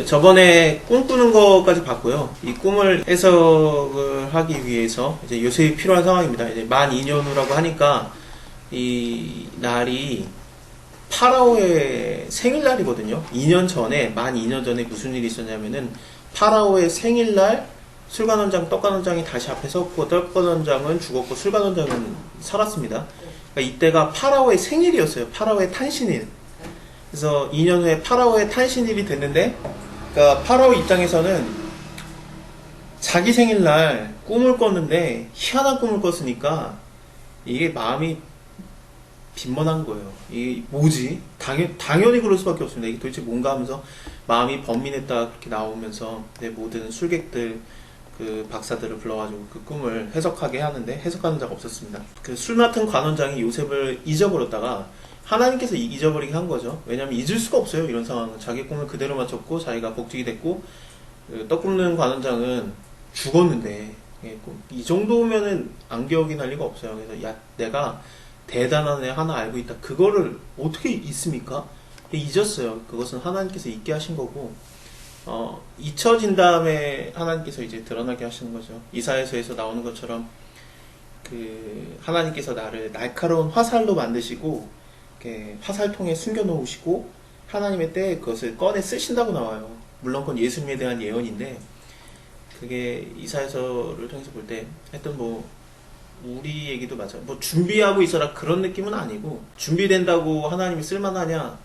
저번에 꿈꾸는 것까지 봤고요. 이 꿈을 해석을 하기 위해서 이제 요셉이 필요한 상황입니다. 이제 만 2년 후라고 하니까 이 날이 파라오의 생일날이거든요. 2년 전에, 만 2년 전에 무슨 일이 있었냐면은 파라오의 생일날 술관원장, 떡관원장이 다시 앞에 섰고 떡관원장은 죽었고 술관원장은 살았습니다. 그러니까 이때가 파라오의 생일이었어요. 파라오의 탄신일. 그래서 2년 후에 파라오의 탄신일이 됐는데, 그러니까 파라오 입장에서는 자기 생일날 꿈을 꿨는데 희한한 꿈을 꿨으니까 이게 마음이 빈번한 거예요. 이게 뭐지? 당연히 그럴 수밖에 없습니다. 이게 도대체 뭔가 하면서 마음이 번민했다 그렇게 나오면서 모든 술객들 그 박사들을 불러가지고 그 꿈을 해석하게 하는데 해석하는 자가 없었습니다. 그 술 맡은 관원장이 요셉을 잊어버렸다가 하나님께서 잊어버리게 한 거죠. 왜냐하면 잊을 수가 없어요. 이런 상황은 자기 꿈을 그대로 맞췄고 자기가 복직이 됐고 떡 굽는 관원장은 죽었는데 이 정도면은 안 기억이 날 리가 없어요. 그래서 야, 내가 대단한 애 하나 알고 있다. 그거를 어떻게 잊습니까? 잊었어요. 그것은 하나님께서 잊게 하신 거고 잊혀진 다음에 하나님께서 이제 드러나게 하시는 거죠. 이사야서에서 나오는 것처럼 그 하나님께서 나를 날카로운 화살로 만드시고 화살통에 숨겨 놓으시고 하나님의 때에 그것을 꺼내 쓰신다고 나와요. 물론 그건 예수님에 대한 예언인데 그게 이사야서를 통해서 볼 때 하여튼 뭐 우리 얘기도 맞아요. 뭐 준비하고 있어라 그런 느낌은 아니고 준비된다고 하나님이 쓸만하냐?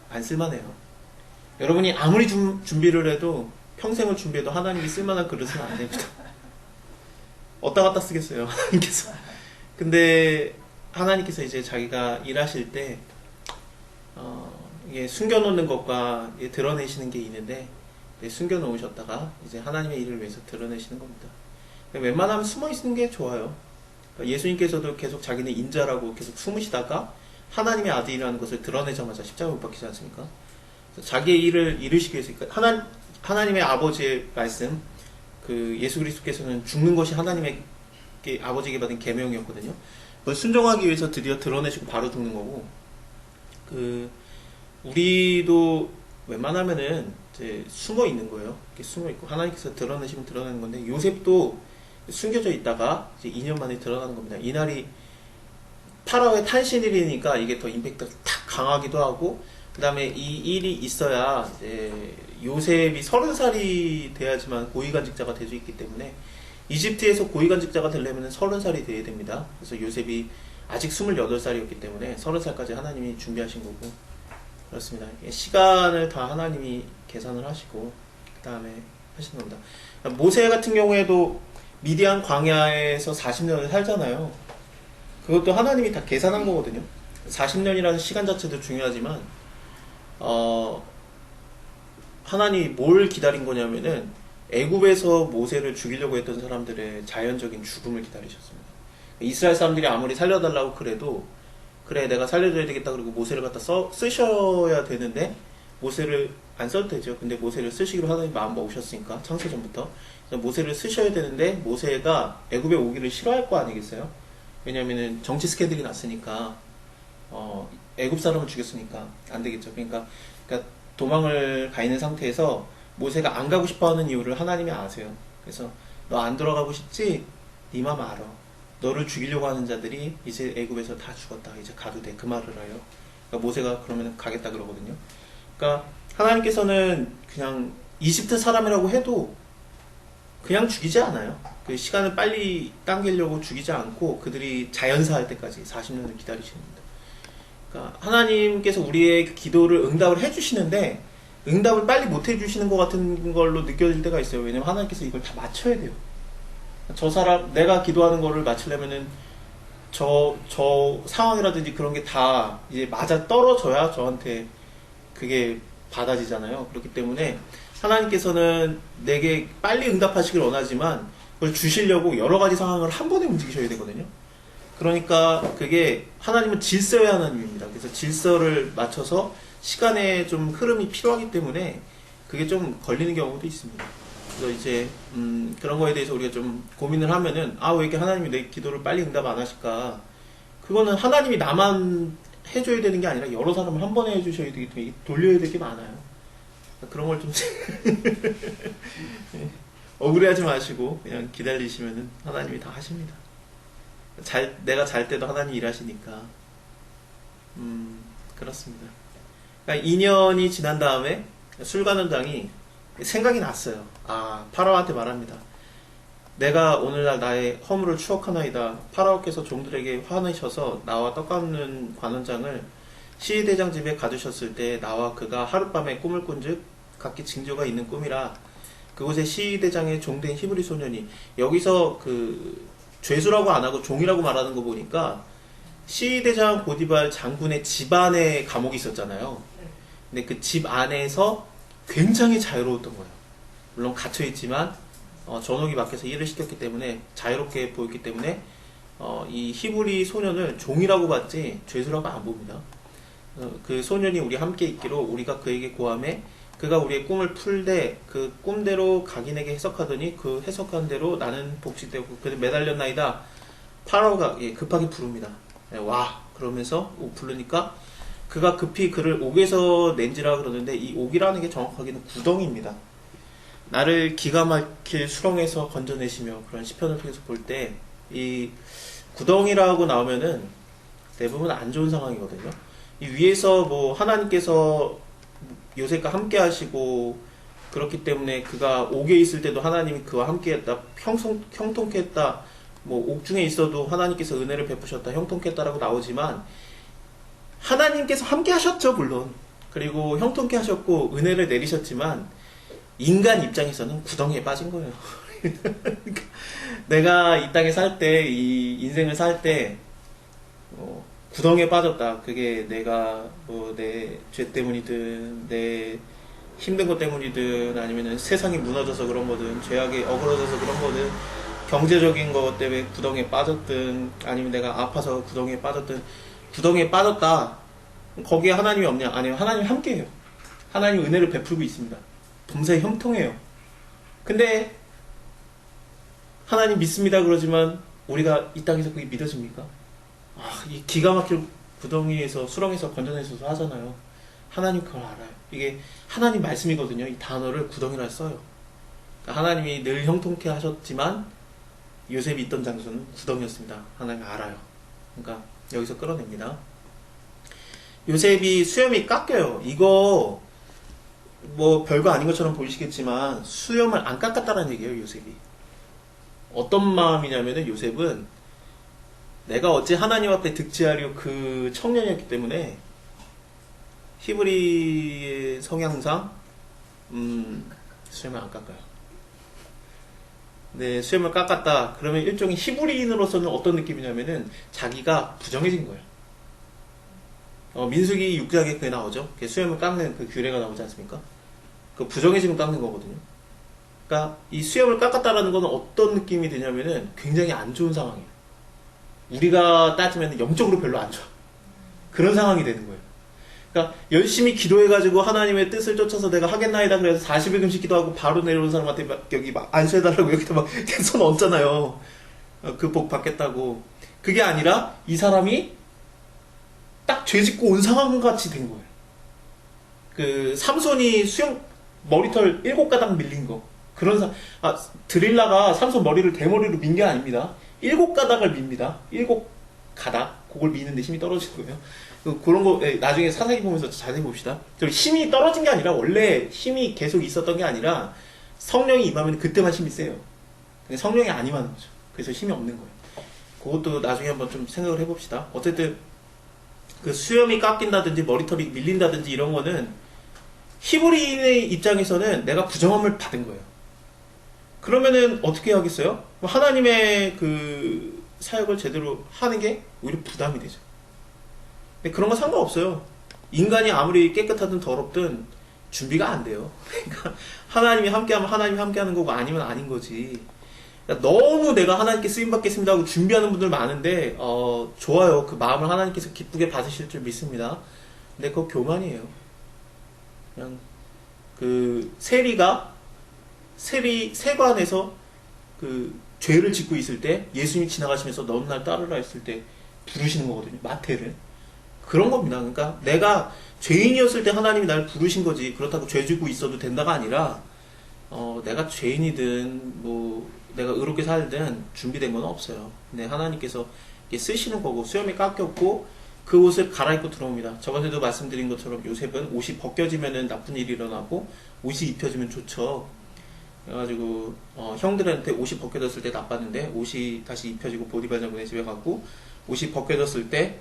안 쓸만해요. 여러분이 아무리 준비를 해도 평생을 준비해도 하나님이 쓸만한 그릇은 안 됩니다. 어디다 갖다 쓰겠어요, 하나님께서. 근데 하나님께서 이제 자기가 일하실 때 이게 숨겨놓는 것과 드러내시는 게 있는데 숨겨놓으셨다가 이제 하나님의 일을 위해서 드러내시는 겁니다. 웬만하면 숨어있는 게 좋아요. 그러니까 예수님께서도 계속 자기는 인자라고 계속 숨으시다가 하나님의 아들이라는 것을 드러내자마자 십자가에 못 박히지 않습니까? 자기의 일을 이루시기 위해서 하나님의 아버지의 말씀, 그 예수 그리스도께서는 죽는 것이 하나님의 아버지에게 받은 계명이었거든요. 그걸 순종하기 위해서 드디어 드러내시고 바로 죽는 거고, 우리도 웬만하면은 이제 숨어 있는 거예요. 이렇게 숨어 있고 하나님께서 드러내시면 드러내는 건데 요셉도 숨겨져 있다가 이제 2년 만에 드러나는 겁니다. 이날이 파라오의 탄신일이니까 이게 더 임팩트가 탁 강하기도 하고, 그 다음에 이 일이 있어야 이제 요셉이 30살이 돼야지만 고위관직자가 될 수 있기 때문에 이집트에서 고위관직자가 되려면 30살이 돼야 됩니다. 그래서 요셉이 아직 28살이었기 때문에 30살까지 하나님이 준비하신 거고 그렇습니다. 시간을 다 하나님이 계산을 하시고 그 다음에 하시는 겁니다. 모세 같은 경우에도 미디안 광야에서 40년을 살잖아요. 그것도 하나님이 다 계산한 거거든요. 40년이라는 시간 자체도 중요하지만 하나님이 뭘 기다린 거냐면은 애굽에서 모세를 죽이려고 했던 사람들의 자연적인 죽음을 기다리셨습니다. 이스라엘 사람들이 아무리 살려달라고 그래도 그래 내가 살려줘야 되겠다 그러고 모세를 갖다 쓰셔야 되는데 모세를 안 써도 되죠. 근데 모세를 쓰시기로 하나님 마음 먹으셨으니까 창세전부터 모세를 쓰셔야 되는데 모세가 애굽에 오기를 싫어할 거 아니겠어요? 왜냐면은 정치 스캔들이 났으니까 애굽 사람을 죽였으니까 안 되겠죠. 그러니까 도망을 가 있는 상태에서 모세가 안 가고 싶어하는 이유를 하나님이 아세요. 그래서 너 안 들어가고 싶지? 네 맘 알아. 너를 죽이려고 하는 자들이 이제 애굽에서 다 죽었다. 이제 가도 돼. 그 말을 해요. 그러니까 모세가 그러면 가겠다 그러거든요. 그러니까 하나님께서는 그냥 이집트 사람이라고 해도 그냥 죽이지 않아요. 그 시간을 빨리 당기려고 죽이지 않고 그들이 자연사할 때까지 40년을 기다리십니다. 그러니까 하나님께서 우리의 기도를 응답을 해주시는데 응답을 빨리 못 해주시는 것 같은 걸로 느껴질 때가 있어요. 왜냐면 하나님께서 이걸 다 맞춰야 돼요. 저 사람, 내가 기도하는 거를 맞추려면은 저 상황이라든지 그런 게 다 이제 맞아 떨어져야 저한테 그게 받아지잖아요. 그렇기 때문에 하나님께서는 내게 빨리 응답하시길 원하지만 그걸 주시려고 여러 가지 상황을 한 번에 움직이셔야 되거든요. 그러니까 그게 하나님은 질서의 하나님입니다. 그래서 질서를 맞춰서 시간의 좀 흐름이 필요하기 때문에 그게 좀 걸리는 경우도 있습니다. 그래서 이제 그런 거에 대해서 우리가 좀 고민을 하면은 왜 이렇게 하나님이 내 기도를 빨리 응답 안 하실까? 그거는 하나님이 나만 해줘야 되는 게 아니라 여러 사람을 한 번에 해주셔야 되기 때문에 돌려야 될 게 많아요. 그런 걸 좀 억울해하지 마시고 그냥 기다리시면은 하나님이 다 하십니다. 내가 잘 때도 하나님이 일하시니까. 그렇습니다. 그러니까 2년이 지난 다음에 술관원장이 생각이 났어요. 파라오한테 말합니다. 내가 오늘날 나의 허물을 추억하나이다. 파라오께서 종들에게 화내셔서 나와 떡 깎는 관원장을 시위대장 집에 가두셨을 때 나와 그가 하룻밤에 꿈을 꾼즉 각기 징조가 있는 꿈이라 그곳에 시위대장의 종된 히브리 소년이 여기서 그 죄수라고 안 하고 종이라고 말하는 거 보니까 시위대장 보디발 장군의 집 안에 감옥이 있었잖아요. 근데 그 집 안에서 굉장히 자유로웠던 거예요. 물론 갇혀있지만 전옥이 밖에서 일을 시켰기 때문에 자유롭게 보였기 때문에 이 히브리 소년을 종이라고 봤지 죄수라고 안 봅니다. 그 소년이 우리 함께 있기로 우리가 그에게 고함해 그가 우리의 꿈을 풀되 그 꿈대로 각인에게 해석하더니 그 해석한 대로 나는 복식되고 그를 매달렸나이다. 파라오가 급하게 부릅니다. 와 그러면서 부르니까 그가 급히 그를 옥에서 낸지라 그러는데 이 옥이라는 게 정확하게는 구덩이입니다. 나를 기가 막힐 수렁에서 건져내시며 그런 시편을 통해서 볼 때 이 구덩이라고 나오면은 대부분 안 좋은 상황이거든요. 이 위에서 뭐 하나님께서 요셉과 함께 하시고 그렇기 때문에 그가 옥에 있을 때도 하나님이 그와 함께 했다. 형통케 했다. 뭐 옥중에 있어도 하나님께서 은혜를 베푸셨다. 형통케 했다라고 나오지만 하나님께서 함께 하셨죠, 물론. 그리고 형통케 하셨고 은혜를 내리셨지만 인간 입장에서는 구덩이에 빠진 거예요. 내가 이 땅에 살 때, 이 인생을 살 때 구덩이에 빠졌다. 그게 내가 뭐 내 죄 때문이든 내 힘든 것 때문이든 아니면은 세상이 무너져서 그런 거든 죄악에 어그러져서 그런 거든 경제적인 것 때문에 구덩이에 빠졌든 아니면 내가 아파서 구덩이에 빠졌든 구덩이에 빠졌다. 거기에 하나님이 없냐? 아니요. 하나님 함께해요. 하나님 은혜를 베풀고 있습니다. 범사에 형통해요. 근데 하나님 믿습니다 그러지만 우리가 이 땅에서 그게 믿어집니까? 이 기가 막힐 구덩이에서 수렁에서 건져내셔서 하잖아요. 하나님 그걸 알아요. 이게 하나님 말씀이거든요. 이 단어를 구덩이라 써요. 그러니까 하나님이 늘 형통케 하셨지만 요셉이 있던 장소는 구덩이였습니다. 하나님 알아요. 그러니까 여기서 끌어냅니다. 요셉이 수염이 깎여요. 이거 뭐 별거 아닌 것처럼 보이시겠지만 수염을 안 깎았다는 얘기예요. 요셉이. 어떤 마음이냐면은 요셉은 내가 어찌 하나님 앞에 득지하려 그 청년이었기 때문에 히브리의 성향상 수염을 안 깎아요. 네, 수염을 깎았다. 그러면 일종의 히브리인으로서는 어떤 느낌이냐면은 자기가 부정해진 거예요. 민수기 6장에 그게 나오죠. 수염을 깎는 그 규례가 나오지 않습니까? 그 부정해지면 깎는 거거든요. 그러니까 이 수염을 깎았다라는 거는 어떤 느낌이 드냐면은 굉장히 안 좋은 상황이에요. 우리가 따지면 영적으로 별로 안 좋아. 그런 상황이 되는 거예요. 그러니까 열심히 기도해가지고 하나님의 뜻을 쫓아서 내가 하겠나이다 그래서 40일 금식 기도하고 바로 내려온 사람한테 여기 막 안수해달라고 여기다 막 손 얹잖아요. 그 복 받겠다고. 그게 아니라 이 사람이 딱 죄짓고 온 상황 같이 된 거예요. 그 삼손이 수염 머리털 7가닥 밀린 거. 그런 드릴라가 삼손 머리를 대머리로 민 게 아닙니다. 7가닥을 밉니다. 7가닥. 그걸 미는데 힘이 떨어지는 거예요. 그런 거 나중에 사사기 보면서 자세히 봅시다. 힘이 떨어진 게 아니라 원래 힘이 계속 있었던 게 아니라 성령이 임하면 그때만 힘이 세요. 성령이 안 임하는 거죠. 그래서 힘이 없는 거예요. 그것도 나중에 한번 좀 생각을 해봅시다. 어쨌든 그 수염이 깎인다든지 머리털이 밀린다든지 이런 거는 히브리인의 입장에서는 내가 부정함을 받은 거예요. 그러면은 어떻게 하겠어요? 하나님의 그 사역을 제대로 하는 게 오히려 부담이 되죠. 근데 그런 거 상관없어요. 인간이 아무리 깨끗하든 더럽든 준비가 안 돼요. 그러니까 하나님이 함께하면 하나님이 함께하는 거고 아니면 아닌 거지. 그러니까 너무 내가 하나님께 쓰임받겠습니다 하고 준비하는 분들 많은데 좋아요. 그 마음을 하나님께서 기쁘게 받으실 줄 믿습니다. 근데 그거 교만이에요. 그냥 그 세관에서 그 죄를 짓고 있을 때 예수님이 지나가시면서 너는 날 따르라 했을 때 부르시는 거거든요. 마태를. 그런 겁니다. 그러니까 내가 죄인이었을 때 하나님이 나를 부르신 거지, 그렇다고 죄 지고 있어도 된다가 아니라 내가 죄인이든 뭐 내가 의롭게 살든 준비된 건 없어요. 근데 하나님께서 이렇게 쓰시는 거고, 수염이 깎였고 그 옷을 갈아입고 들어옵니다. 저번에도 말씀드린 것처럼 요셉은 옷이 벗겨지면 나쁜 일이 일어나고 옷이 입혀지면 좋죠. 그래가지고 형들한테 옷이 벗겨졌을 때 나빴는데 옷이 다시 입혀지고 보디발 장군의 집에 갔고, 옷이 벗겨졌을 때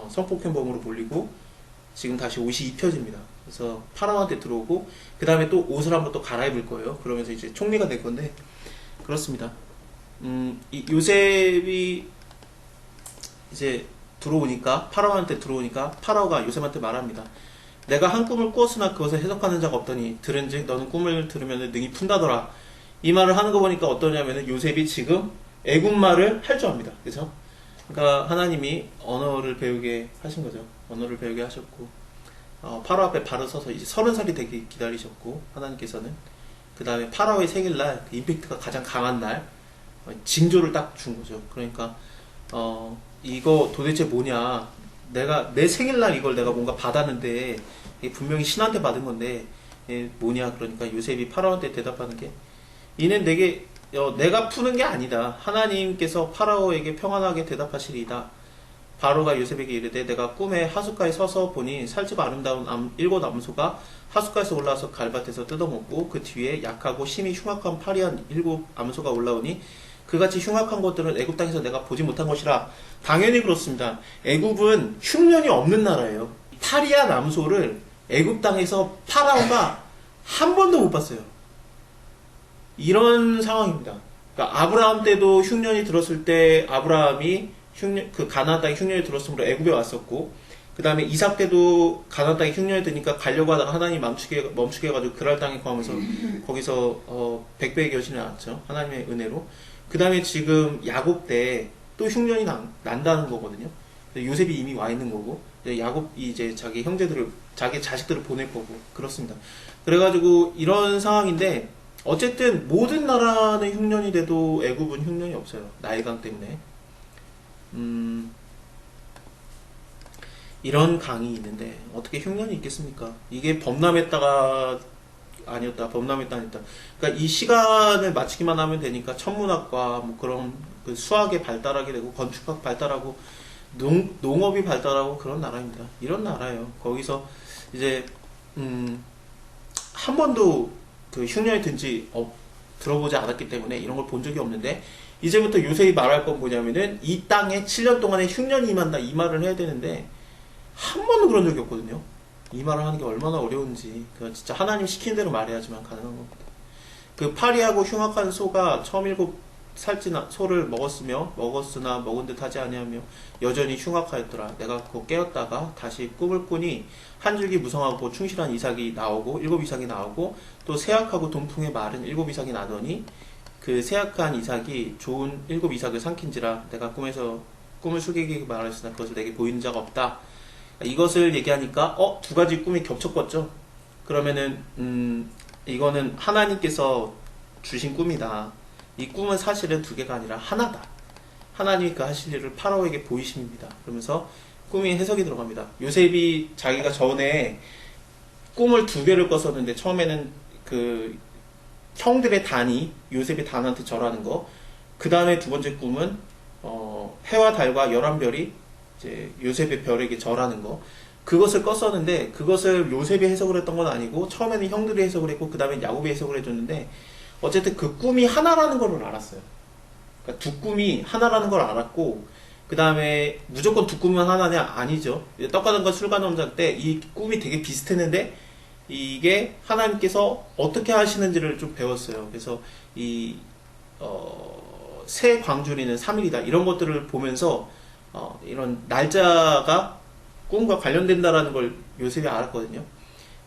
성폭행범으로 몰리고 지금 다시 옷이 입혀집니다. 그래서 파라오한테 들어오고 그 다음에 또 옷을 한번 또 갈아입을 거예요. 그러면서 이제 총리가 될 건데, 그렇습니다. 이 요셉이 이제 들어오니까, 파라오한테 들어오니까 파라오가 요셉한테 말합니다. 내가 한 꿈을 꾸었으나 그것을 해석하는 자가 없더니 들은즉 너는 꿈을 들으면 능히 푼다더라. 이 말을 하는 거 보니까 어떠냐면은 요셉이 지금 애국말을 할 줄 압니다. 그죠? 그러니까 하나님이 언어를 배우게 하신 거죠. 언어를 배우게 하셨고, 파라오 앞에 바로 서서 이제 30살이 되게 기다리셨고, 하나님께서는 그 다음에 파라오의 생일날, 그 임팩트가 가장 강한 날 징조를 딱 준 거죠. 그러니까 이거 도대체 뭐냐, 내가 내 생일날 이걸 내가 뭔가 받았는데 이게 분명히 신한테 받은 건데 뭐냐. 그러니까 요셉이 파라오한테 대답하는 게, 이는 내게 내가 푸는 게 아니다. 하나님께서 파라오에게 평안하게 대답하시리이다. 바로가 요셉에게 이르되 내가 꿈에 하숫가에 서서 보니 살집 아름다운 7 암소가 하숫가에서 올라와서 갈밭에서 뜯어먹고 그 뒤에 약하고 심히 흉악한 파리한 7 암소가 올라오니 그같이 흉악한 것들은 애굽 땅에서 내가 보지 못한 것이라. 당연히 그렇습니다. 애굽은 흉년이 없는 나라예요. 파리한 암소를 애굽 땅에서 파라오가 한 번도 못 봤어요. 이런 상황입니다. 그러니까 아브라함 때도 흉년이 들었을 때 아브라함이 그 가나안 땅에 흉년이 들었으므로 애굽에 왔었고, 그 다음에 이삭 때도 가나안 땅에 흉년이 드니까 가려고 하다가 하나님이 멈추게 해가지고 그랄 땅에 거하면서 거기서 백배의 결실이 나왔죠. 하나님의 은혜로. 그 다음에 지금 야곱 때 또 흉년이 난다는 거거든요. 요셉이 이미 와 있는 거고, 야곱이 이제 자기 형제들을, 자기 자식들을 보낼 거고, 그렇습니다. 그래가지고 이런 상황인데, 어쨌든 모든 나라는 흉년이 돼도 애굽은 흉년이 없어요. 나일강 때문에. 이런 강이 있는데 어떻게 흉년이 있겠습니까? 이게 범람했다가 아니었다, 범람했다 아니었다. 그러니까 이 시간을 마치기만 하면 되니까 천문학과 뭐 그런 그 수학이 발달하게 되고 건축학 발달하고 농업이 발달하고 그런 나라입니다. 이런 나라예요. 거기서 이제 한 번도 그 흉년이 든지 들어보지 않았기 때문에 이런 걸 본 적이 없는데, 이제부터 요셉이 말할 건 뭐냐면은 이 땅에 7년 동안에 흉년이 임한다, 이 말을 해야 되는데 한 번도 그런 적이 없거든요. 이 말을 하는 게 얼마나 어려운지. 진짜 하나님 시키는 대로 말해야지만 가능한 겁니다. 그 파리하고 흉악한 소가 처음 7살찐 소를 먹었으나 먹은 듯 하지 아니하며 여전히 흉악하였더라. 내가 그거 깨었다가 다시 꿈을 꾸니 한 줄기 무성하고 충실한 이삭이 나오고 7 이삭이 나오고 또 세악하고 돈풍의 마른 7 이삭이 나더니 그 세악한 이삭이 좋은 7 이삭을 삼킨지라. 내가 꿈에서 꿈을 술객에게 말하였으나 그것을 내게 보이는 자가 없다. 이것을 얘기하니까 2가지 꿈이 겹쳤겠죠. 그러면은 이거는 하나님께서 주신 꿈이다. 이 꿈은 사실은 2개가 아니라 하나다. 하나님이 그 하실 일을 파라오에게 보이십니다. 그러면서 꿈이 해석이 들어갑니다. 요셉이 자기가 전에 꿈을 2개를 꿨었는데, 처음에는 그 형들의 단이 요셉의 단한테 절하는 거, 그 다음에 2번째 꿈은 해와 달과 11별이 이제 요셉의 별에게 절하는 거, 그것을 껐었는데, 그것을 요셉이 해석을 했던 건 아니고 처음에는 형들이 해석을 했고 그 다음에 야곱이 해석을 해줬는데, 어쨌든 그 꿈이 하나라는 걸 알았어요. 그러니까 2 꿈이 하나라는 걸 알았고, 그 다음에 무조건 2 꿈은 하나냐? 아니죠. 떡과 담과 술과 넘자 때 이 꿈이 되게 비슷했는데 이게 하나님께서 어떻게 하시는지를 좀 배웠어요. 그래서 새 광주리는 3일이다, 이런 것들을 보면서 이런 날짜가 꿈과 관련된다라는 걸 요셉이 알았거든요.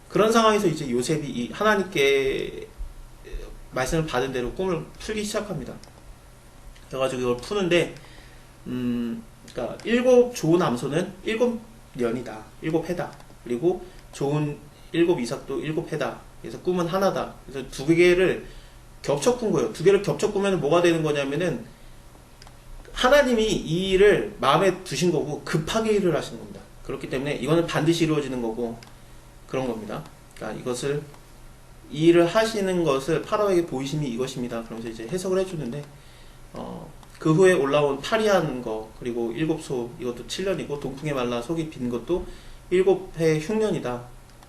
그런 상황에서 이제 요셉이 이 하나님께 말씀을 받은 대로 꿈을 풀기 시작합니다. 그래가지고 이걸 푸는데, 그러니까 7 좋은 암소는 7년이다, 7해다. 그리고 좋은 7 이삭도 7해다. 그래서 꿈은 하나다. 그래서 2개를 겹쳐 꾼 거예요. 2개를 겹쳐 꾸면 뭐가 되는 거냐면은, 하나님이 이 일을 마음에 두신 거고 급하게 일을 하시는 겁니다. 그렇기 때문에 이거는 반드시 이루어지는 거고 그런 겁니다. 그러니까 이 일을 하시는 것을 파라오에게 보이심이 이것입니다. 그러면서 이제 해석을 해주는데 그 후에 올라온 파리한 거 그리고 7소 이것도 7년이고 동풍에 말라 속이 빈 것도 7해 흉년이다.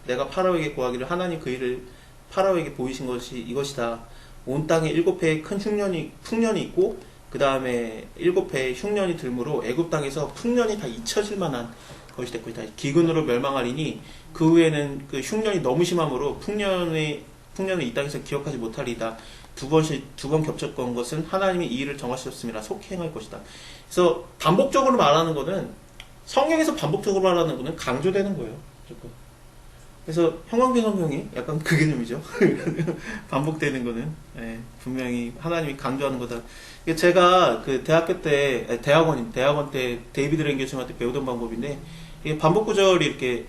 내가 파라오에게 고하기를 하나님 그 일을 파라오에게 보이신 것이 이것이다. 온 땅에 7해의 큰 풍년이 있고 그 다음에 7해의 흉년이 들므로 애굽 땅에서 풍년이 다 잊혀질 만한 것이 됐고 기근으로 멸망하리니 그 후에는 그 흉년이 너무 심함으로 풍년을 이 땅에서 기억하지 못하리이다. 두 번 겹쳤던 것은 하나님이 이 일을 정하셨음이라 속히 행할 것이다. 그래서 반복적으로 말하는 거는 성경에서 반복적으로 말하는 거는 강조되는 거예요. 무조건. 그래서 형광펜 성경이 약간 그 개념이죠. 반복되는 거는 분명히 하나님이 강조하는 거다. 제가 그 대학원 때 데이비드 랭 교수님한테 배우던 방법인데 이게 반복 구절이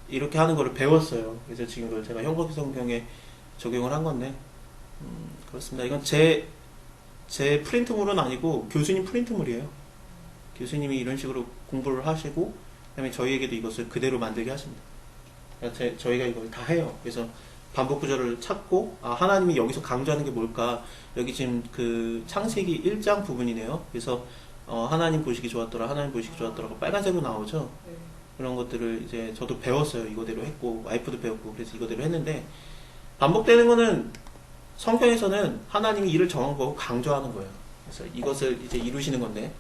이렇게 하는 거를 배웠어요. 그래서 지금 이걸 제가 형광펜 성경에 적용을 한 건데 그렇습니다. 이건 제 프린트물은 아니고 교수님 프린트물이에요. 교수님이 이런 식으로 공부를 하시고 그다음에 저희에게도 이것을 그대로 만들게 하십니다. 저희가 이걸 다 해요. 그래서 반복 구절을 찾고 하나님이 여기서 강조하는 게 뭘까? 여기 지금 그 창세기 1장 부분이네요. 그래서 하나님 보시기 좋았더라, 하나님 보시기 좋았더라고 빨간색으로 나오죠. 그런 것들을 이제 저도 배웠어요. 이거대로 했고 와이프도 배웠고 그래서 이거대로 했는데 반복되는 거는 성경에서는 하나님이 일을 정한 거고 강조하는 거예요. 그래서 이것을 이제 이루시는 건데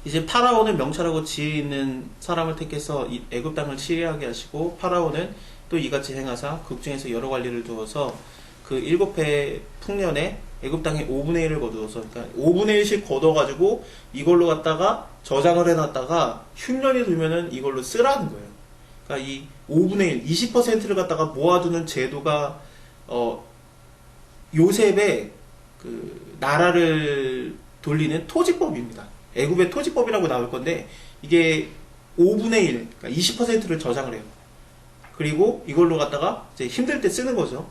이제 파라오는 명철하고 지혜 있는 사람을 택해서 애굽 땅을 치리하게 하시고 파라오는 또 이같이 행하사 극중에서 여러 관리를 두어서 그 7해 풍년에 애굽 땅에 5분의 1을 거두어서 그러니까 5분의 1씩 거둬가지고 이걸로 갖다가 저장을 해놨다가 흉년이 들면은 이걸로 쓰라는 거예요. 그러니까 이 5분의 1, 20%를 갖다가 모아두는 제도가 요셉의 그 나라를 돌리는 토지법입니다. 애굽의 토지법이라고 나올 건데 이게 5분의 1, 그러니까 20%를 저장을 해요. 그리고 이걸로 갖다가 이제 힘들 때 쓰는 거죠.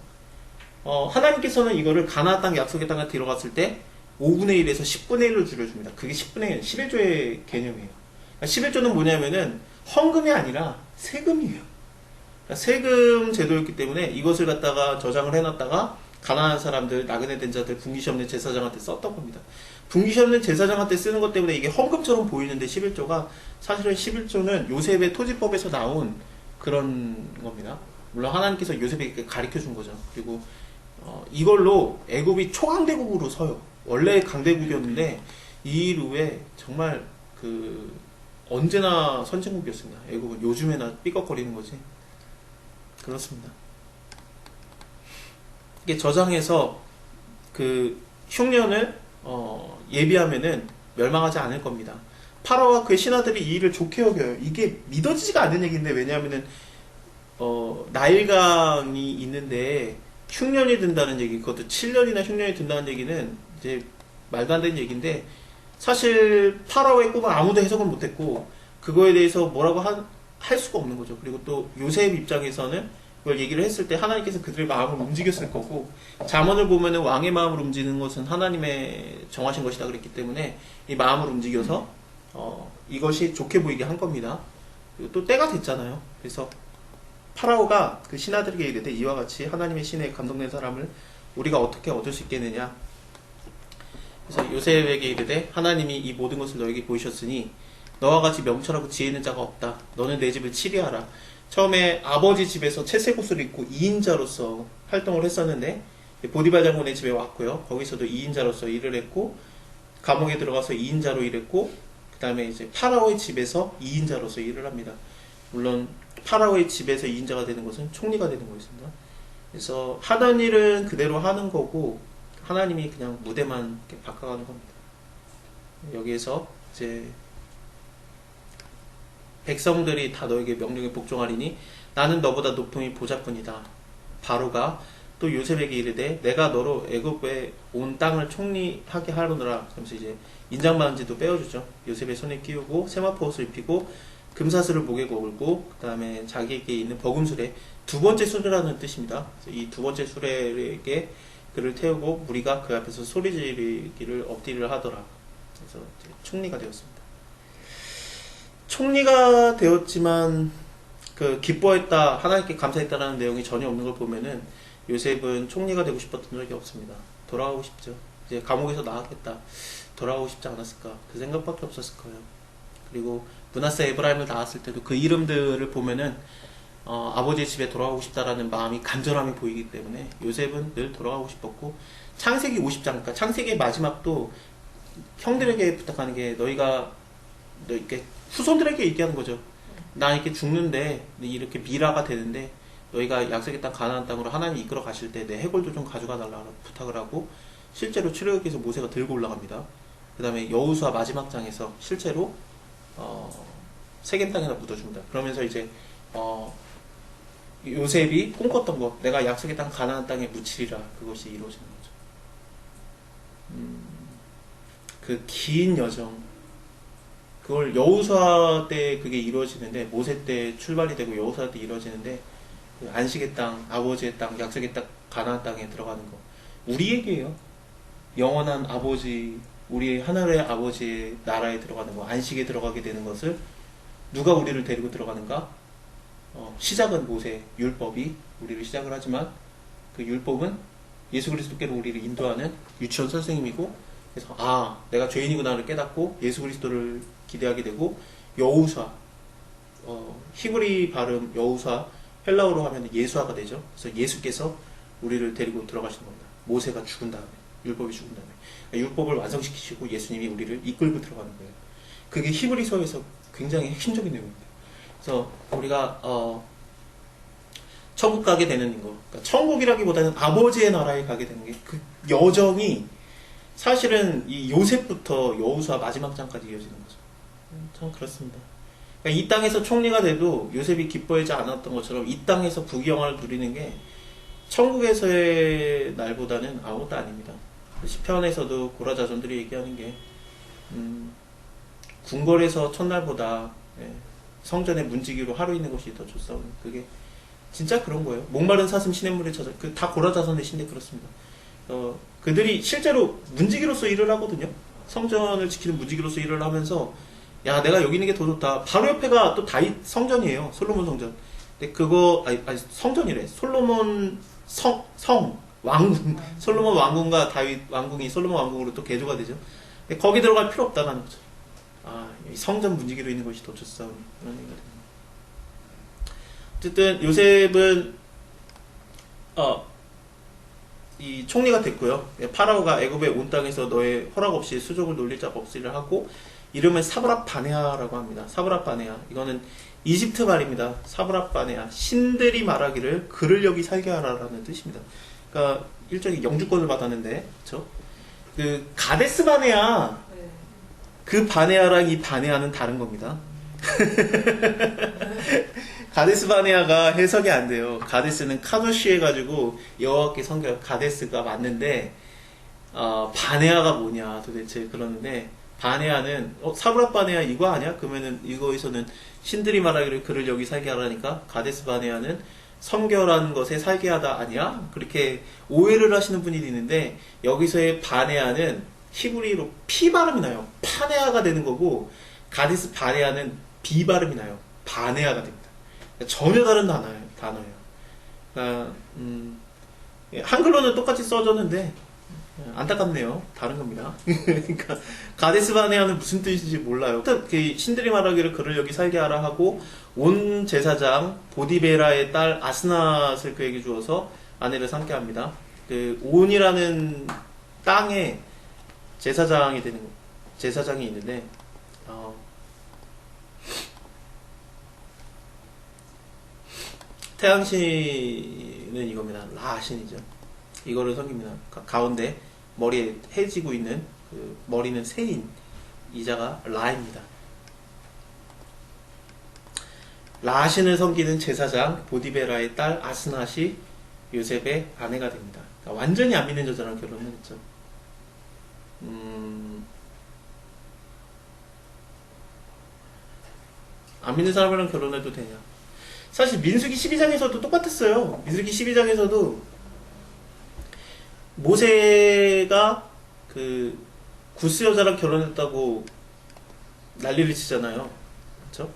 하나님께서는 이거를 가나안 땅 약속의 땅에 들어갔을 때 5분의 1에서 10분의 1로 줄여줍니다. 그게 10분의 1, 11조의 개념이에요. 그러니까 11조는 뭐냐면은 헌금이 아니라 세금이에요. 그러니까 세금 제도였기 때문에 이것을 갖다가 저장을 해놨다가 가난한 사람들, 나그네 된 자들, 분기시 없는 제사장한테 썼던 겁니다. 분기시 없는 제사장한테 쓰는 것 때문에 이게 헌금처럼 보이는데 11조가 사실은 11조는 요셉의 토지법에서 나온 그런 겁니다. 물론 하나님께서 요셉에게 가르쳐 준 거죠. 그리고 이걸로 애굽이 초강대국으로 서요. 원래 강대국이었는데 이 이후에 정말 그 언제나 선진국이었습니다. 애굽은 요즘에나 삐걱거리는 거지. 그렇습니다. 이게 저장해서 그 흉년을 예비하면은 멸망하지 않을 겁니다. 파라오와 그의 신하들이 이 일을 좋게 여겨요. 이게 믿어지지가 않는 얘기인데 왜냐하면은 나일강이 있는데 흉년이 든다는 얘기, 그것도 7년이나 흉년이 든다는 얘기는 이제 말도 안 되는 얘기인데 사실 파라오의 꿈은 아무도 해석을 못했고 그거에 대해서 뭐라고 할 수가 없는 거죠. 그리고 또 요셉 입장에서는 그걸 얘기를 했을 때 하나님께서 그들의 마음을 움직였을 거고 잠언을 보면은 왕의 마음을 움직이는 것은 하나님의 정하신 것이다 그랬기 때문에 이 마음을 움직여서 이것이 좋게 보이게 한 겁니다. 그리고 또 때가 됐잖아요. 그래서 파라오가 그 신하들에게 이르되 이와 같이 하나님의 신에 감동된 사람을 우리가 어떻게 얻을 수 있겠느냐. 그래서 요셉에게 이르되 하나님이 이 모든 것을 너에게 보이셨으니 너와 같이 명철하고 지혜 있는 자가 없다. 너는 내 집을 치리하라. 처음에 아버지 집에서 채색 옷을 입고 2인자로서 활동을 했었는데 보디발 장군의 집에 왔고요. 거기서도 2인자로서 일을 했고 감옥에 들어가서 2인자로 일했고 그 다음에 이제 파라오의 집에서 2인자로서 일을 합니다. 물론 파라오의 집에서 2인자가 되는 것은 총리가 되는 거였습니다. 그래서 하던 일은 그대로 하는 거고 하나님이 그냥 무대만 이렇게 바꿔가는 겁니다. 여기에서 이제 백성들이 다 너에게 명령에 복종하리니 나는 너보다 높음이 보좌뿐이다. 바로가 또 요셉에게 이르되 내가 너로 애굽의 온 땅을 총리하게 하려노라. 그러면서 이제 인장반지도 빼어주죠. 요셉의 손에 끼우고 세마포 옷을 입히고 금사슬을 목에 걸고 그 다음에 자기에게 있는 버금술에 두 번째 수레라는 뜻입니다. 이 두 번째 수레에게 그를 태우고 무리가 그 앞에서 소리 지르기를 엎드리를 하더라. 그래서 이제 총리가 되었습니다. 총리가 되었지만 그 기뻐했다, 하나님께 감사했다라는 내용이 전혀 없는 걸 보면은 요셉은 총리가 되고 싶었던 적이 없습니다. 돌아가고 싶죠. 이제 감옥에서 나왔겠다. 돌아가고 싶지 않았을까? 그 생각밖에 없었을 거예요. 그리고 므낫세 에브라임을 낳았을 때도 그 이름들을 보면은 아버지의 집에 돌아가고 싶다라는 마음이 간절함이 보이기 때문에 요셉은 늘 돌아가고 싶었고, 창세기 50장, 그러니까 창세기의 마지막도 형들에게 부탁하는 게 너희가 이렇게 후손들에게 얘기하는 거죠. 나 이렇게 죽는데 이렇게 미라가 되는데 너희가 약속의 땅 가나안 땅으로 하나님 이끌어 가실 때 내 해골도 좀 가져가 달라고 부탁을 하고, 실제로 출애굽기에서 모세가 들고 올라갑니다. 그 다음에 여호수아 마지막 장에서 실제로 세겜 땅에다 묻어줍니다. 그러면서 이제 요셉이 꿈꿨던 거, 내가 약속의 땅 가나안 땅에 묻히리라, 그것이 이루어지는 거죠. 그 긴 여정, 그걸 여호수아 때 그게 이루어지는데, 모세 때 출발이 되고 여호수아 때 이루어지는데, 그 안식의 땅, 아버지의 땅, 약속의 땅 가나안 땅에 들어가는 거, 우리에게요. 영원한 아버지, 우리 하늘의 아버지의 나라에 들어가는 거, 안식에 들어가게 되는 것을 누가 우리를 데리고 들어가는가? 시작은 모세, 율법이 우리를 시작을 하지만 그 율법은 예수 그리스도께로 우리를 인도하는 유치원 선생님이고, 그래서 내가 죄인이구나를 깨닫고 예수 그리스도를 기대하게 되고, 여호수아, 히브리 발음 여호수아, 헬라어로 하면 예수아가 되죠. 그래서 예수께서 우리를 데리고 들어가시는 겁니다. 모세가 죽은 다음에, 율법이 죽은 다음에, 그러니까 율법을 완성시키시고 예수님이 우리를 이끌고 들어가는 거예요. 그게 히브리서에서 굉장히 핵심적인 내용입니다. 그래서 우리가 천국 가게 되는 거, 그러니까 천국이라기보다는 아버지의 나라에 가게 되는 게, 그 여정이 사실은 이 요셉부터 여호수아 마지막 장까지 이어지는 거죠. 참 그렇습니다. 그러니까 이 땅에서 총리가 돼도 요셉이 기뻐하지 않았던 것처럼 이 땅에서 부귀영화를 누리는 게 천국에서의 날보다는 아무것도 아닙니다. 시편에서도 고라 자손들이 얘기하는 게 궁궐에서 첫날보다 성전의 문지기로 하루 있는 것이 더 좋사오니, 그게 진짜 그런 거예요. 목마른 사슴 시냇물에 젖어, 다 고라 자손의 신데 그렇습니다. 그들이 실제로 문지기로서 일을 하거든요. 성전을 지키는 문지기로서 일을 하면서, 야, 내가 여기 있는 게 더 좋다. 바로 옆에가 또 다윗 성전이에요. 솔로몬 성전. 근데 그거, 성전이래. 솔로몬 왕궁. 솔로몬 왕궁과 다윗 왕궁이 솔로몬 왕궁으로 또 개조가 되죠. 근데 거기 들어갈 필요 없다는 거죠. 이 성전 문지기로 있는 것이 더 좋사오니, 그런 얘기가 됩니다. 어쨌든 요셉은 이 총리가 됐고요. 파라오가 애굽의 온 땅에서 너의 허락 없이 수족을 놀릴 자가 없으리라 하고, 이름을 사브랍 바네아라고 합니다. 사브랍 바네아, 이거는 이집트 말입니다. 사브랍 바네아, 신들이 말하기를 그를 여기 살게 하라라는 뜻입니다. 그러니까 일종의 영주권을 받았는데, 그렇죠? 그 가데스 바네아, 그 바네아랑 이 바네아는 다른 겁니다. 가데스 바네아가 해석이 안 돼요. 가데스는 카도시 해가지고 여호와께 섬겨, 가데스가 맞는데 바네아가 뭐냐 도대체 그러는데, 바네아는 사브랍 바네아 이거 아니야? 그러면은 이거에서는 신들이 말하기를 그를 여기 살게 하라니까 가데스 바네아는 섬겨라는 것에 살게 하다 아니야? 그렇게 오해를 하시는 분이 있는데, 여기서의 바네아는 히브리로 피 발음이 나요. 파네아가 되는 거고, 가데스 바네아는 비 발음이 나요. 바네아가 됩니다. 전혀 다른 단어예요. 그러니까, 한글로는 똑같이 써졌는데 안타깝네요. 다른 겁니다. 그러니까 가데스 바네아는 무슨 뜻인지 몰라요. 그 신들이 말하기를 그를 여기 살게 하라 하고, 온 제사장 보디베라의 딸 아스낫을 그에게 주어서 아내를 삼게 합니다. 그 온이라는 땅에 제사장이 있는데, 태양신은 이겁니다. 라신이죠. 이거를 섬깁니다. 가운데 머리에 해지고 있는 그 머리는 새인 이자가 라입니다. 라신을 섬기는 제사장 보디베라의 딸 아스낫이 요셉의 아내가 됩니다. 그러니까 완전히 안 믿는 여자랑 결혼을 했죠. 안 믿는 사람이랑 결혼해도 되냐? 사실 민수기 12장에서도 똑같았어요. 민수기 12장에서도 모세가 그 구스 여자랑 결혼했다고 난리를 치잖아요. 그렇죠?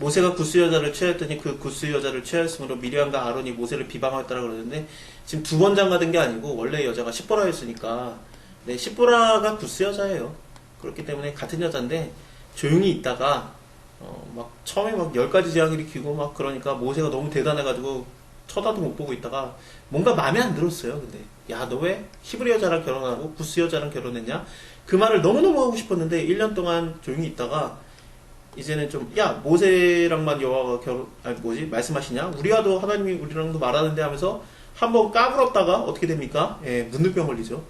모세가 구스 여자를 취하였더니 그 구스 여자를 취하였으므로 미리암과 아론이 모세를 비방하였다고 그러는데 지금 두 번 장가든 게 아니고 원래 여자가 십보라였으니까 네, 십보라가 구스 여자예요. 그렇기 때문에 같은 여자인데 조용히 있다가 막 처음에 막 10가지 재앙을 일으키고 막 그러니까 모세가 너무 대단해가지고 쳐다도 못 보고 있다가 뭔가 마음에 안 들었어요. 근데 야, 너 왜 히브리 여자랑 결혼하고 구스 여자랑 결혼했냐? 그 말을 너무너무 하고 싶었는데 1년 동안 조용히 있다가 이제는 좀, 야, 모세랑만 여호와가 말씀하시냐? 우리와도 하나님이 우리랑도 말하는데 하면서 한번 까불었다가 어떻게 됩니까? 예, 문둥병 걸리죠.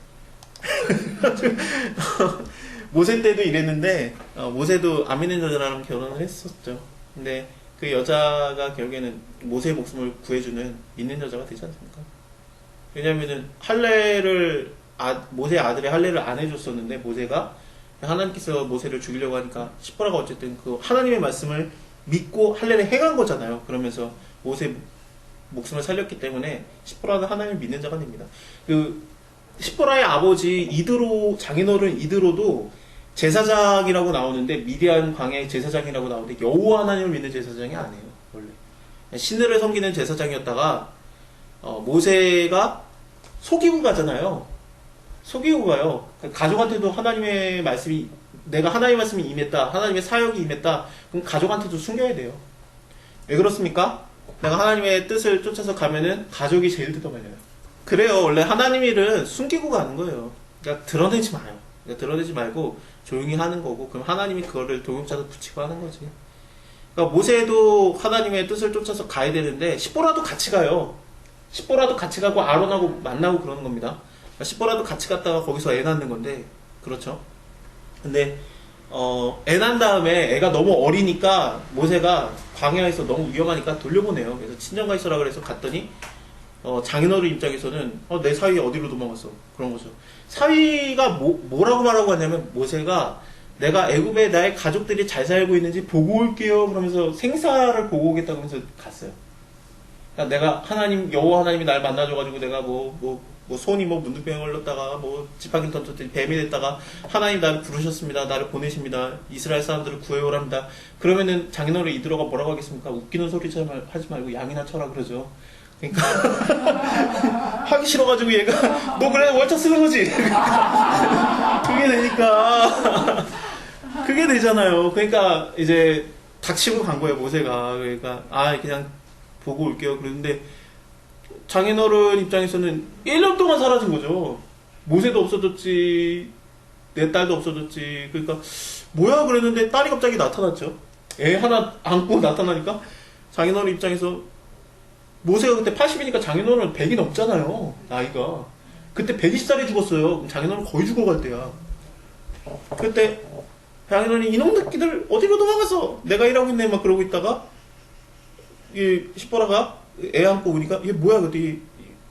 모세 때도 이랬는데, 모세도 안 믿는 여자랑 결혼을 했었죠. 근데 그 여자가 결국에는 모세의 목숨을 구해주는 믿는 여자가 되지 않습니까? 왜냐면은 모세의 아들이 할례를 안 해줬었는데 모세가 하나님께서 모세를 죽이려고 하니까 십보라가 어쨌든 그 하나님의 말씀을 믿고 할례를 행한 거잖아요. 그러면서 모세 목숨을 살렸기 때문에 십보라는 하나님을 믿는 자가 됩니다. 그 십보라의 아버지 장인어른 이드로도 제사장이라고 나오는데 미디안 광야의 제사장이라고 나오는데 여호와 하나님을 믿는 제사장이 아니에요. 원래 신들을 섬기는 제사장이었다가 모세가 속이고 가잖아요. 속이고 가요. 가족한테도 하나님의 말씀이, 내가 하나님의 말씀이 임했다, 하나님의 사역이 임했다, 그럼 가족한테도 숨겨야 돼요. 왜 그렇습니까? 내가 하나님의 뜻을 쫓아서 가면은 가족이 제일 뜯어말려요. 그래요. 원래 하나님 일은 숨기고 가는 거예요. 그러니까 드러내지 마요. 그러니까 드러내지 말고 조용히 하는 거고, 그럼 하나님이 그거를 동역자도 붙이고 하는 거지. 그러니까 모세도 하나님의 뜻을 쫓아서 가야 되는데 십보라도 같이 가요. 십보라도 같이 가고 아론하고 만나고 그러는 겁니다. 십보라도 같이 갔다가 거기서 애 낳는 건데, 그렇죠? 근데 애 낳은 다음에 애가 너무 어리니까 모세가 광야에서 너무 위험하니까 돌려보내요. 그래서 친정가 있어라 그래서 갔더니 장인어른 입장에서는 내 사위 어디로 도망갔어? 그런 거죠. 사위가 뭐라고 말하고 갔냐면 모세가 내가 애굽에 나의 가족들이 잘 살고 있는지 보고 올게요. 그러면서 생사를 보고 오겠다고 하면서 갔어요. 그러니까 내가 여호와 하나님이 날 만나줘가지고 내가 손이 문둥병에 걸렸다가 지팡이를 던졌더니 뱀이 됐다가 하나님 나를 부르셨습니다. 나를 보내십니다. 이스라엘 사람들을 구해오랍니다. 그러면은 장인어른 이드로가 뭐라고 하겠습니까? 웃기는 소리 하지 말고 양이나 쳐라 그러죠. 그러니까 하기 싫어가지고 얘가 너 그래 월차 쓰는 거지. 그게 되니까 그게 되잖아요. 그러니까 이제 닥치고 간 거예요 모세가. 그러니까 그냥 보고 올게요. 그랬는데 장인어른 입장에서는 1년 동안 사라진 거죠. 모세도 없어졌지, 내 딸도 없어졌지. 그러니까 뭐야 그랬는데 딸이 갑자기 나타났죠. 애 하나 안고 나타나니까 장인어른 입장에서 모세가 그때 80이니까 장인어른 100이 넘잖아요. 나이가. 그때 120살이 죽었어요. 그럼 장인어른 거의 죽어갈 때야. 그때 장인어른이 이놈 새끼들 어디로 도망가서 내가 일하고 있네 막 그러고 있다가 이 십보라가 애 안고 오니까 이게 뭐야 그때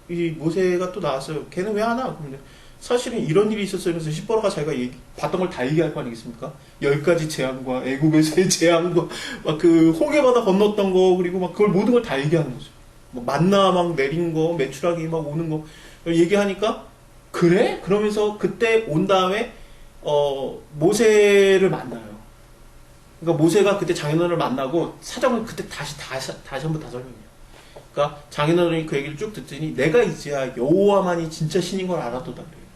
이 모세가 또 나왔어요. 걔는 왜 안 와? 그러면 사실은 이런 일이 있었어요. 그래서 십보라가 자기가 봤던 걸 다 얘기할 거 아니겠습니까? 10가지 재앙과 애국에서의 재앙과 막 그 홍해바다 건넜던 거 그리고 막 그걸 모든 걸 다 얘기하는 거죠. 만나 막 내린 거, 메추라기 막 오는 거 얘기하니까 그래? 그러면서 그때 온 다음에 모세를 만나요. 그러니까 모세가 그때 장인어른을 만나고 사정을 그때 다시 한번 다 설명해요. 그러니까 장인어른이 그 얘기를 쭉 듣더니 내가 이제야 여호와만이 진짜 신인 걸 알았도다 그래요.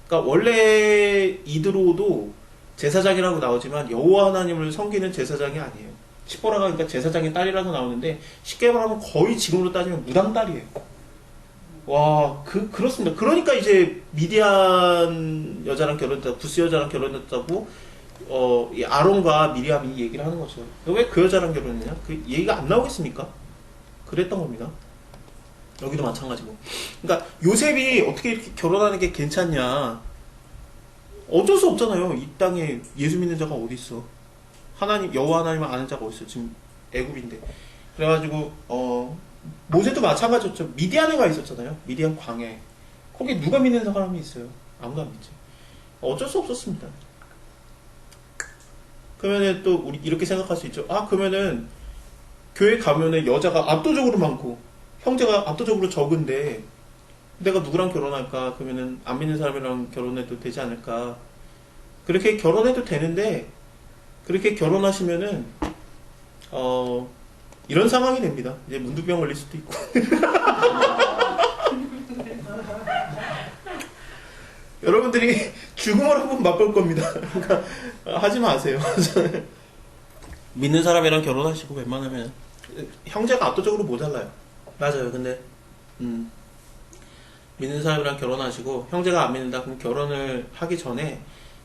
그러니까 원래 이드로도 제사장이라고 나오지만 여호와 하나님을 섬기는 제사장이 아니에요. 십보라가 그러니까 제사장의 딸이라고 나오는데 쉽게 말하면 거의 지금으로 따지면 무당 딸이에요. 와, 그렇습니다. 그러니까 이제 미디안 여자랑 결혼했다, 구스 여자랑 결혼했다고 이 아론과 미리암이 얘기를 하는 거죠. 왜 그 여자랑 결혼했냐? 그 얘기가 안 나오겠습니까? 그랬던 겁니다. 여기도 마찬가지고. 그러니까 요셉이 어떻게 이렇게 결혼하는 게 괜찮냐? 어쩔 수 없잖아요. 이 땅에 예수 믿는 자가 어디 있어? 여호와 하나님을 아는 자가 어디 있어? 지금 애굽인데. 그래가지고 모세도 마찬가지였죠. 미디안에 가 있었잖아요. 미디안 광야에. 거기 누가 믿는 사람이 있어요? 아무도 안 믿지. 어쩔 수 없었습니다. 그러면은 또 우리 이렇게 생각할 수 있죠. 그러면은 교회 가면은 여자가 압도적으로 많고 형제가 압도적으로 적은데 내가 누구랑 결혼할까? 그러면은 안 믿는 사람이랑 결혼해도 되지 않을까? 그렇게 결혼해도 되는데 그렇게 결혼하시면은 이런 상황이 됩니다. 이제 문두병 걸릴 수도 있고. 여러분들이 죽음을 한번 맛볼 겁니다. 그러니까 하지 마세요. 믿는 사람이랑 결혼하시고 웬만하면 형제가 압도적으로 모자라요. 맞아요. 근데 믿는 사람이랑 결혼하시고 형제가 안 믿는다 그럼 결혼을 하기 전에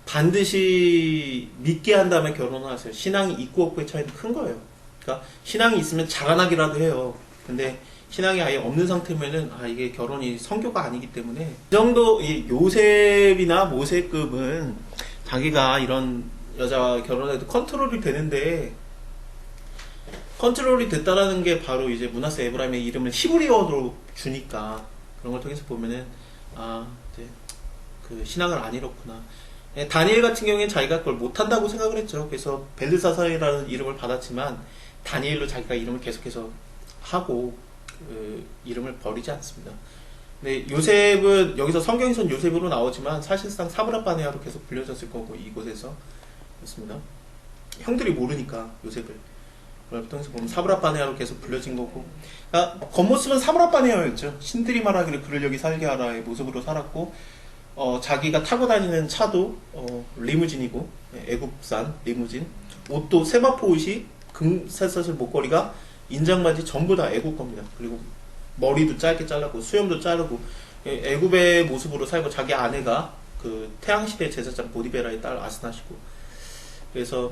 반드시 믿게 한 다음에 결혼을 하세요. 신앙이 있고 없고의 차이는 큰 거예요. 그러니까 신앙이 있으면 자라나기라도 해요. 근데 신앙이 아예 없는 상태면은 이게 결혼이 성교가 아니기 때문에 이 정도 요셉이나 모세급은 자기가 이런 여자와 결혼해도 컨트롤이 되는데 컨트롤이 됐다라는 게 바로 이제 므낫세 에브라임의 이름을 히브리어로 주니까 그런 걸 통해서 보면은 이제 그 신앙을 안 잃었구나. 다니엘 같은 경우에는 자기가 그걸 못한다고 생각을 했죠. 그래서 벨드사살이라는 이름을 받았지만 다니엘로 자기가 이름을 계속해서 하고 그 이름을 버리지 않습니다. 근데 요셉은 여기서 성경에선 요셉으로 나오지만 사실상 사브라바네아로 계속 불려졌을 거고 이곳에서 그렇습니다. 형들이 모르니까 요셉을 그걸 통해서 보면 사브라바네아로 계속 불려진 거고 그러니까 겉모습은 사브라바네아였죠. 신들이 말하기를 그를 여기 살게 하라의 모습으로 살았고 자기가 타고 다니는 차도 리무진이고 애굽산 리무진 옷도 세마포 옷이 금사슬 목걸이가 인장바지 전부 다 애굽 겁니다. 그리고 머리도 짧게 잘랐고 수염도 자르고 애굽의 모습으로 살고 자기 아내가 그 태양시대 제사장 보디베라의 딸 아스나시고 그래서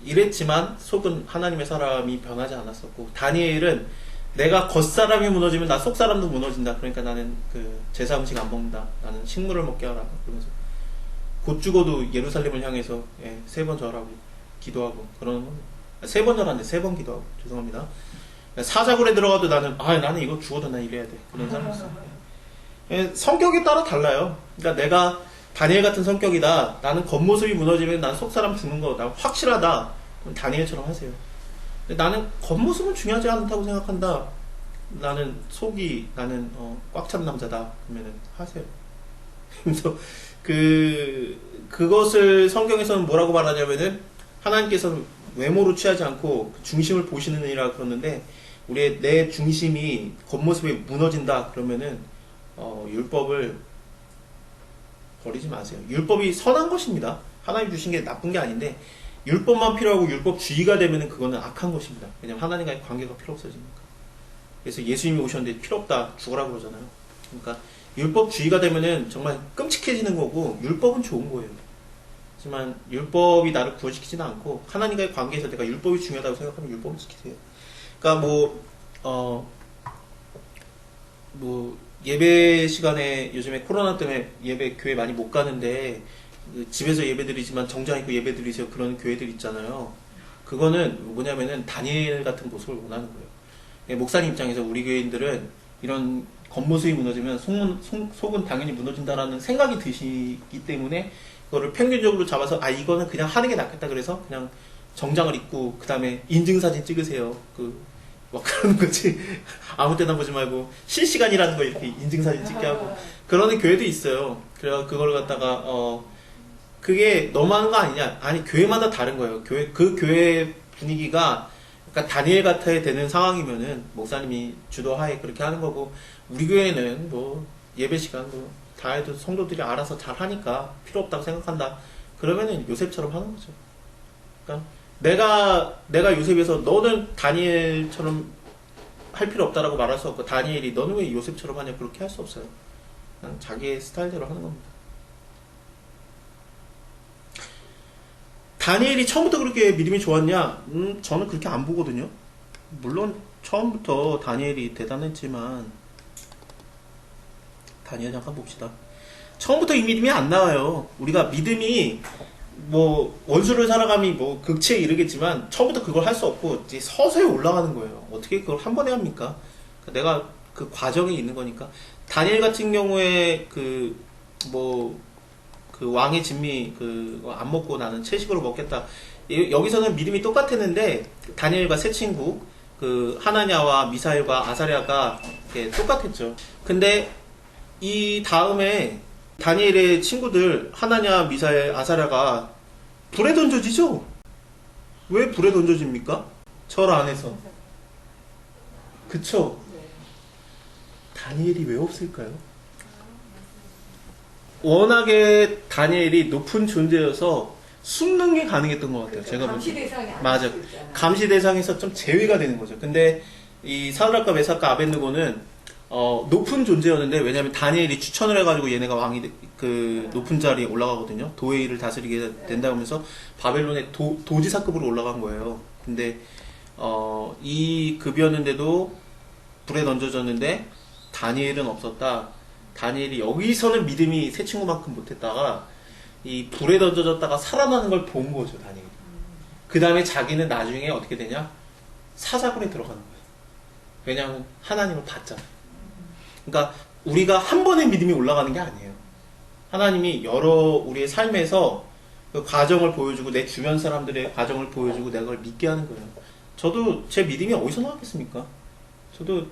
이랬지만 속은 하나님의 사람이 변하지 않았었고 다니엘은 내가 겉사람이 무너지면 나 속사람도 무너진다. 그러니까 나는 그 제사 음식 안 먹는다. 나는 식물을 먹게 하라. 그러면서 곧 죽어도 예루살렘을 향해서 3번 절하고 기도하고 그러는 겁니다. 3번 절하는데 3번 기도하고 죄송합니다. 사자굴에 들어가도 나는 이거 죽어도 난 이래야 돼. 그런 사람이었어요. 성격에 따라 달라요. 그러니까 내가 다니엘 같은 성격이다. 나는 겉모습이 무너지면 난 속사람 죽는 거 난 확실하다. 그럼 다니엘처럼 하세요. 근데 나는 겉모습은 중요하지 않다고 생각한다. 나는 속이 나는 꽉 찬 남자다. 그러면은 하세요. 그래서 그것을 성경에서는 뭐라고 말하냐면은 하나님께서는 외모로 취하지 않고 중심을 보시는 이라 그러는데 우리의 내 중심이 겉모습이 무너진다 그러면은 율법을 버리지 마세요. 율법이 선한 것입니다. 하나님 주신 게 나쁜 게 아닌데 율법만 필요하고 율법주의가 되면은 그거는 악한 것입니다. 왜냐면 하나님과의 관계가 필요 없어지니까. 그래서 예수님이 오셨는데 필요 없다 죽으라 그러잖아요. 그러니까 율법주의가 되면은 정말 끔찍해지는 거고 율법은 좋은 거예요. 하지만 율법이 나를 구원시키지는 않고 하나님과의 관계에서 내가 율법이 중요하다고 생각하면 율법을 지키세요. 그러니까 예배 시간에 요즘에 코로나 때문에 예배 교회 많이 못 가는데 집에서 예배 드리지만 정장 입고 예배 드리세요 그런 교회들 있잖아요. 그거는 뭐냐면은 다니엘 같은 모습을 원하는 거예요. 목사님 입장에서 우리 교인들은 이런 겉모습이 무너지면 속은 당연히 무너진다라는 생각이 드시기 때문에 그거를 평균적으로 잡아서 이거는 그냥 하는 게 낫겠다 그래서 그냥 정장을 입고 그 다음에 인증사진 찍으세요. 막 그러는 거지. 아무 때나 보지 말고 실시간이라는 거 이렇게 인증사진 찍게 하고 그러는 교회도 있어요. 그래서 그걸 갖다가 그게 너무한 거 아니냐? 아니 교회마다 다른 거예요. 그 교회 분위기가 그러니까 다니엘 같아야 되는 상황이면은 목사님이 주도하에 그렇게 하는 거고 우리 교회는 예배 시간 다 해도 성도들이 알아서 잘 하니까 필요 없다고 생각한다. 그러면은 요셉처럼 하는 거죠. 그러니까 내가 요셉에서 너는 다니엘처럼 할 필요 없다라고 말할 수 없고 다니엘이 너는 왜 요셉처럼 하냐 그렇게 할 수 없어요. 그냥 자기의 스타일대로 하는 겁니다. 다니엘이 처음부터 그렇게 믿음이 좋았냐? 저는 그렇게 안 보거든요. 물론 처음부터 다니엘이 대단했지만 다니엘 잠깐 봅시다. 처음부터 이 믿음이 안 나와요. 우리가 믿음이 원수를 살아감이 극치에 이르겠지만 처음부터 그걸 할 수 없고 이제 서서히 올라가는 거예요. 어떻게 그걸 한 번에 합니까? 내가 그 과정에 있는 거니까. 다니엘 같은 경우에 왕의 진미 안 먹고 나는 채식으로 먹겠다. 여기서는 믿음이 똑같았는데 다니엘과 세 친구 하나냐와 미사엘과 아사랴가 똑같았죠. 근데 이 다음에 다니엘의 친구들 하나냐, 미사엘, 아사랴가 불에 던져지죠? 왜 불에 던져집니까? 절 안에서. 그쵸? 다니엘이 왜 없을까요? 워낙에 다니엘이 높은 존재여서 숨는 게 가능했던 것 같아요. 제가 감시 대상이 맞아. 감시 대상에서 좀 제외가 되는 거죠. 근데 이 사드락과 메삭과 아벳느고는 높은 존재였는데, 왜냐하면 다니엘이 추천을 해가지고 얘네가 왕이 그 높은 자리에 올라가거든요. 도웨이를 다스리게 된다고 하면서 바벨론의 도지사급으로 올라간 거예요. 근데 이 급이었는데도 불에 던져졌는데 다니엘은 없었다. 다니엘이 여기서는 믿음이 새 친구만큼 못했다가 이 불에 던져졌다가 살아나는 걸 본 거죠, 다니엘이. 그 다음에 자기는 나중에 어떻게 되냐? 사자굴에 들어가는 거예요. 왜냐하면 하나님을 봤잖아요. 그러니까 우리가 한 번의 믿음이 올라가는 게 아니에요. 하나님이 여러 우리의 삶에서 그 과정을 보여주고 내 주변 사람들의 과정을 보여주고 내가 그걸 믿게 하는 거예요. 저도 제 믿음이 어디서 나왔겠습니까? 저도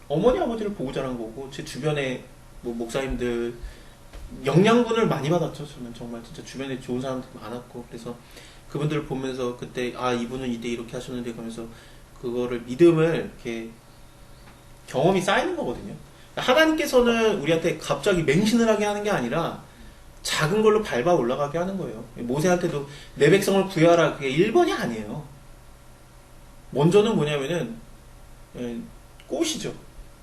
어머니 아버지를 보고 자란 거고, 제 주변에 뭐 목사님들 영양분을 많이 받았죠. 저는 정말 진짜 주변에 좋은 사람들이 많았고, 그래서 그분들을 보면서 그때 이분은 이때 이렇게 하셨는데 그러면서 그거를 믿음을 이렇게 경험이 쌓이는 거거든요. 하나님께서는 우리한테 갑자기 맹신을 하게 하는 게 아니라 작은 걸로 밟아 올라가게 하는 거예요. 모세한테도 내 백성을 구해라, 그게 1번이 아니에요. 먼저는 뭐냐면은 꽃이죠.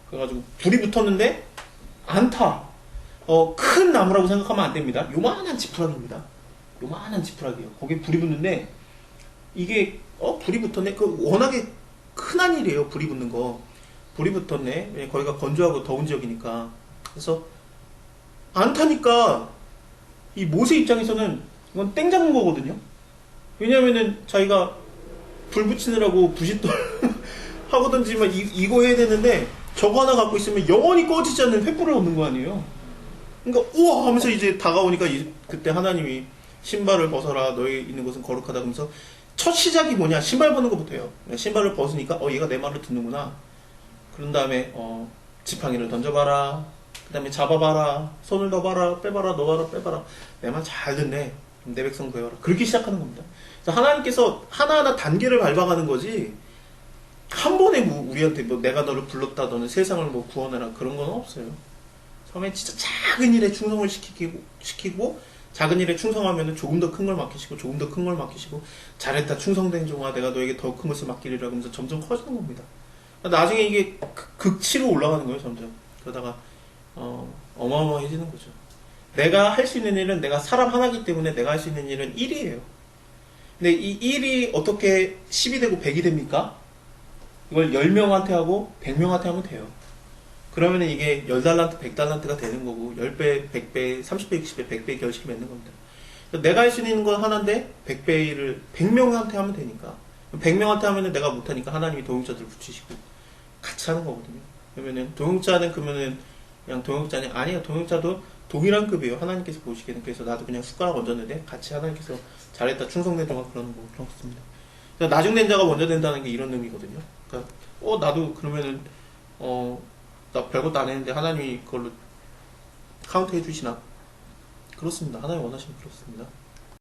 그래가지고 불이 붙었는데 안 타. 큰 나무라고 생각하면 안 됩니다. 요만한 지푸라기입니다. 요만한 지푸라기예요. 거기에 불이 붙는데 이게 불이 붙었네. 그 워낙에 흔한 일이에요. 불이 붙는 거. 불이 붙었네. 거기가 건조하고 더운 지역이니까. 그래서 안 타니까 이 모세 입장에서는 이건 땡 잡은 거거든요. 왜냐면은 자기가 불 붙이느라고 부싯돌 하고든지만 이거 해야 되는데 저거 하나 갖고 있으면 영원히 꺼지지 않는 횃불을 얻는 거 아니에요. 그러니까 우와 하면서 이제 다가오니까 그때 하나님이 신발을 벗어라, 너희 있는 곳은 거룩하다 하면서 첫 시작이 뭐냐, 신발 벗는 것부터예요. 신발을 벗으니까 얘가 내 말을 듣는구나. 그런 다음에 지팡이를 던져봐라, 그 다음에 잡아봐라, 손을 넣어봐라, 빼봐라, 넣어봐라, 빼봐라. 내 말 잘 듣네, 내 백성 구해라. 그렇게 시작하는 겁니다. 그래서 하나님께서 하나하나 단계를 밟아가는 거지, 한 번에 우리한테 내가 너를 불렀다, 너는 세상을 구원해라, 그런 건 없어요. 처음에 진짜 작은 일에 충성을 시키고 작은 일에 충성하면 조금 더 큰 걸 맡기시고 조금 더 큰 걸 맡기시고, 잘했다 충성된 종아, 내가 너에게 더 큰 것을 맡기리라 하면서 점점 커지는 겁니다. 나중에 이게 극치로 올라가는 거예요. 점점. 그러다가 어마어마해지는 거죠. 내가 할 수 있는 일은, 내가 사람 하나이기 때문에 내가 할 수 있는 일은 1이에요. 근데 이 1이 어떻게 10이 되고 100이 됩니까? 이걸 10명한테 하고 100명한테 하면 돼요. 그러면 이게 10달란트, 100달란트가 되는 거고, 10배, 100배, 30배, 60배, 100배 결실이 맺는 겁니다. 내가 할 수 있는 건 하나인데 100배를 100명한테 하면 되니까, 100명한테 하면은 내가 못하니까 하나님이 동역자들을 붙이시고 같이 하는 거거든요. 그러면은 동역자는 그러면은 그냥 동역자냐? 아니에요. 동역자도 동일한 급이에요. 하나님께서 보시기에는. 그래서 나도 그냥 숟가락 얹었는데 같이 하나님께서 잘했다 충성된 자가 그러는 거 그렇습니다. 나중된 자가 먼저 된다는 게 이런 의미거든요. 그러니까 나도 그러면은 나 별것도 안 했는데 하나님이 그걸로 카운트 해주시나? 그렇습니다. 하나님 원하시면 그렇습니다.